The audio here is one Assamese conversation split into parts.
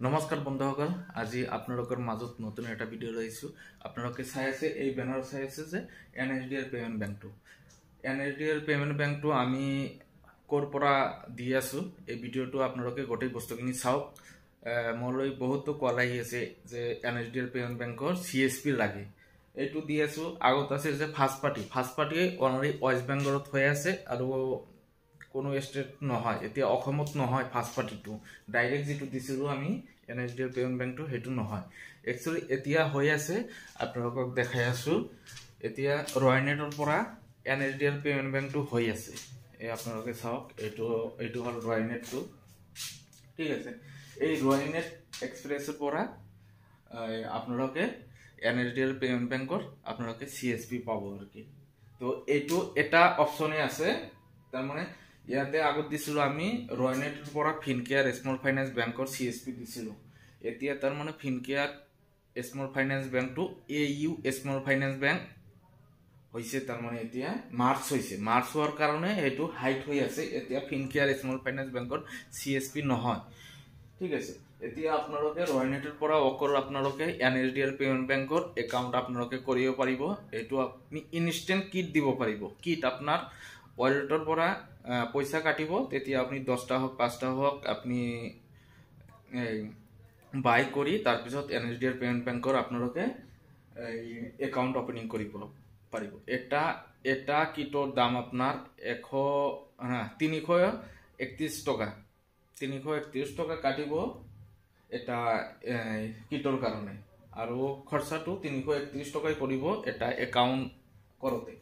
নমস্কাৰ বন্ধুসকল, আজি আপোনালোকৰ মাজত নতুন এটা ভিডিঅ' লৈছো। আপোনালোকে চাই আছে এই বেনাৰ চাই আছে যে NHDL পেমেণ্ট বেংকটো। NHDL পেমেণ্ট বেংকটো আমি ক'ৰ পৰা দি আছো, এই ভিডিঅ'টো আপোনালোকে গোটেই বস্তুখিনি চাওক। মোলৈ বহুতো কল আহি আছে যে NHDL পেমেণ্ট বেংকৰ CSP লাগে, এইটো দি আছো। আগত আছে যে ফাৰ্ষ্ট পাৰ্টি অলৰেডি ৱেষ্ট বেংগলত হৈ আছে আৰু কোনো ষ্টেট নহয়, এতিয়া অসমত নহয়। ফাৰ্ষ্ট পাৰ্টিটো ডাইৰেক্ট যেটো দিছিলো আমি NHDL পেমেণ্ট বেংকটো হেতু নহয়। একচুয়ালি এতিয়া হৈ আছে, আপোনালোকক দেখাই আছো। এতিয়া ৰয়নেটৰ পৰা NHDL পেমেণ্ট বেংকটো হৈ আছে। এই আপোনালোকে চাওক, এইটো হল ৰয়নেটটো, ঠিক আছে। এই ৰয়নেট এক্সপ্ৰেছৰ পৰা আপোনালোকে NHDL পেমেণ্ট বেংকৰ আপোনালোকে CSP পাব আৰু কি। তো এইটো এটা অপচনে আছে, তাৰ মানে ইয়াতে আগত দিছিলো আমি ৰয়নেটৰ পৰা ফিনকেয়াৰ স্মল ফাইনেন্স বেংকৰ CSP দিছিলো। এতিয়া তাৰ মানে ফিনকেয়াৰ স্মল ফাইনেন্স বেংকটো AU স্মল ফাইনেন্স বেংক হৈছে। তাৰ মানে এতিয়া মাৰ্চ হৈছে, মাৰ্চ হোৱাৰ কাৰণে এইটো হাইট হৈ আছে। এতিয়া ফিনকেয়াৰ স্মল ফাইনেন্স বেংকৰ CSP নহয়, ঠিক আছে। এতিয়া আপোনালোকে ৰয়নেটৰ পৰা অকল আপোনালোকে NHDL পেমেণ্ট বেংকৰ একাউণ্ট আপোনালোকে কৰিব পাৰিব। এইটো আপুনি ইনষ্টেন্ট কিট দিব পাৰিব। কিট আপোনাৰ ৱালেটৰ পৰা পইচা কাটিব, তেতিয়া আপুনি 10টা হোক 5টা হোক আপুনি বাই কৰি তাৰ পিছত NHDL পেমেণ্ট বেংকৰ আপোনালোকে একাউণ্ট ওপেনিং কৰিব পাৰিব। এটা কিটৰ দাম আপোনাৰ 331 টকা। 331 টকা কাটিব এটা কিটৰ কাৰণে, আৰু খৰচাটো 331 টকাই পৰিব এটা একাউণ্ট কৰোতে।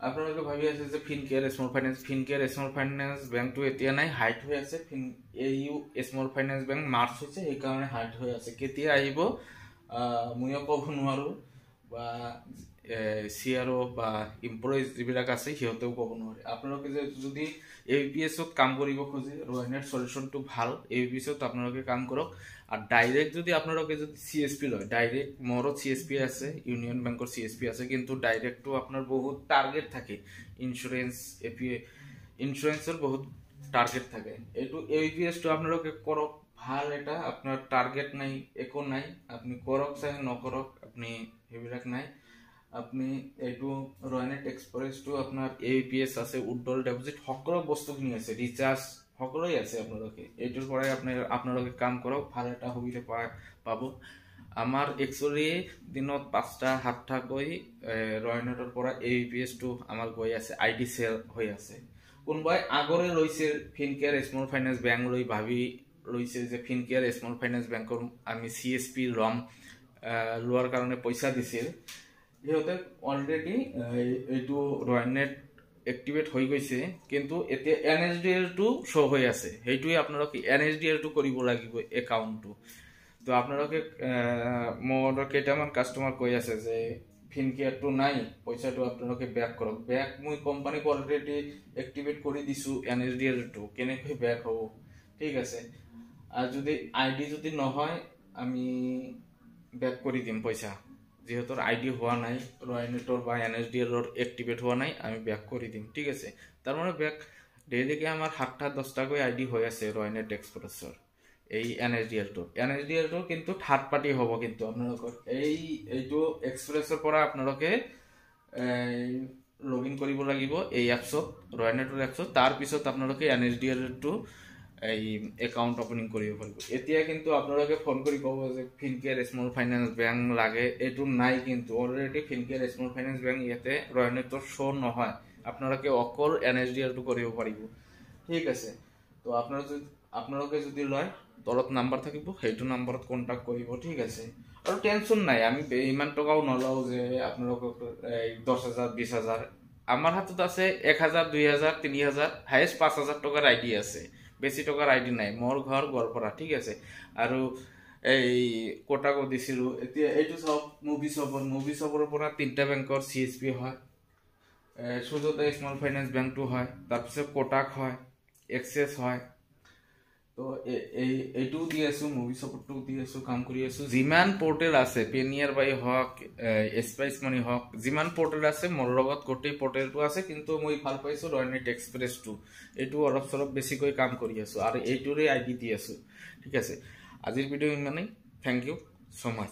আপোনালোকে ভাবি আছে যে ফিনকেয়াৰ স্মল ফাইনেন্স বেংকটো এতিয়া নাই, হাইট হৈ আছে। AU small finance bank March হৈছে, সেইকাৰণে হাইট হৈ আছে। কেতিয়া আহিব ময়ো ক'ব নোৱাৰো, বা CRO বা এমপ্লয়িজ যিবিলাক আছে সিহঁতেও ক'ব নোৱাৰে। আপোনালোকে যদি ABPS-ত কাম কৰিব খোজে, ৰয়নেট সলিউশনটো ভাল। ABPS-ত আপোনালোকে কাম কৰক। আৰু ডাইৰেক্ট যদি আপোনালোকে যদি CSP লয়, ডাইৰেক্ট মোৰো CSP আছে, ইউনিয়ন বেংকৰ CSP আছে, কিন্তু ডাইৰেক্টটো আপোনাৰ বহুত টাৰ্গেট থাকে। ইন্স্যুৰেন্সৰ বহুত টাৰ্গেট থাকে। এইটো ABPS-টো আপোনালোকে কৰক, ভাল। এটা আপোনাৰ টাৰ্গেট নাই, একো নাই, আপনি কৰক চাই নকৰক, আপনি সেইবিলাক নাই। আপনি এইটো ৰয়নেট এক্সপ্ৰেছটো আপোনাৰ ABPS আছে, উড্ডল ডিপোজিট সকলো বস্তুখিনি আছে, ৰিচাৰ্জ সকলোই আছে। আপোনালোকে এইটোৰ পৰাই আপোনালোকে কাম কৰক, ভাল এটা সুবিধা পাব। আমাৰ একচুয়ালি দিনত 5টা 7টা কৈ ৰয়নেটৰ পৰা ABPS-টো আমাৰ গৈ আছে, ID সেল হৈ আছে। কোনবাই আগৰে লৈছে ফিনকেয়াৰ স্মল ফাইনেন্স বেংক লৈ ভাবি লৈছে যে ফিনকেয়াৰ স্মল ফাইনেন্স বেংকৰ আমি CSP লম, লোৱাৰ কাৰণে পইচা দিছিল। সিহঁতে অলৰেডি এইটো ৰয়নেট এক্টিভেট হৈ গৈছে, কিন্তু এতিয়া NHDL-টো শ্ব' হৈ আছে। সেইটোৱে আপোনালোকে NHDL-টো কৰিব লাগিব একাউণ্টটো। তো আপোনালোকে মোৰ কেইটামান কাষ্টমাৰ কৈ আছে যে ফিনকেয়াৰটো নাই, পইচাটো আপোনালোকে বেক কৰক। বেক মই কোম্পানীক অলৰেডি এক্টিভেট কৰি দিছো। NHDL-টো কেনেকৈ বেক হ'ব, ঠিক আছে। আৰু যদি ID যদি নহয়, আমি বেক কৰি দিম পইচা। যেহেতু ID হোৱা নাই, ৰয়নেটৰ বা NHDL-ৰ এক্টিভেট হোৱা নাই, আমি বেক কৰি দিম, ঠিক আছে। তাৰ মানে বেক ডেইলিকে আমাৰ 7টা 10টা কৈ ID হৈ আছে ৰয়নেট এক্সপ্ৰেছৰ। এই NHDL-টো কিন্তু থাৰ্ড পাৰ্টি হ'ব। কিন্তু আপোনালোকৰ এইটো এক্সপ্ৰেছৰ পৰা আপোনালোকে লগইন কৰিব লাগিব এই এপছত, ৰয়নেটৰ এপছত। তাৰ পিছত আপোনালোকে NHDL-টো এই একাউণ্ট ওপেনিং কৰিব পাৰিব। এতিয়া কিন্তু আপোনালোকে ফোন কৰি ক'ব যে ফিনকেয়াৰ স্মল ফাইনেন্স বেংক লাগে, এইটো নাই। কিন্তু already Fincare small finance bank ইয়াতে ৰয়নেটৰ শ্ব' নহয়। আপোনালোকে অকল NHDL-টো কৰিব পাৰিব, ঠিক আছে। তো আপোনালোকে যদি লয়, তলত নাম্বাৰ থাকিব, সেইটো নাম্বাৰত কণ্টেক্ট কৰিব, ঠিক আছে। আৰু টেনশ্যন নাই, আমি ইমান টকাও নলওঁ যে আপোনালোকক 10,000 20,000। আমাৰ হাতত আছে 1,000 2,000 3,000, হাইয়েষ্ট 5,000 টকাৰ ID আছে। বেছি টকাৰ ID নাই। মোৰ ঘৰ গোৱালপাৰা, ঠিক আছে। আৰু এই কোটাকো দিছিলো। এতিয়া এইটো চাওক, মুভি শ্বপৰ পৰা 3টা বেংকৰ CSP হয়। সুজতা স্মল ফাইনেন্স বেংকটো হয়, তাৰপিছত কোটাক হয়, এক্সেছ হয়। তো এইটোও দি আছো, মুভি শ্বপটো দি আছো, কাম কৰি আছো। যিমান পোৰ্টেল আছে, পেনিয়াৰ বাই হওক, স্পাইচ মানি হওক, যিমান পোৰ্টেল আছে মোৰ লগত গোটেই পোৰ্টেলটো আছে। কিন্তু মই ভাল পাইছো ৰয়নেট এক্সপ্ৰেছটো, এইটো অলপ চলপ বেছিকৈ কাম কৰি আছো, আৰু এইটোৰে ID দি আছো, ঠিক আছে। আজিৰ ভিডিঅ' ইমানেই। Thank you so' much.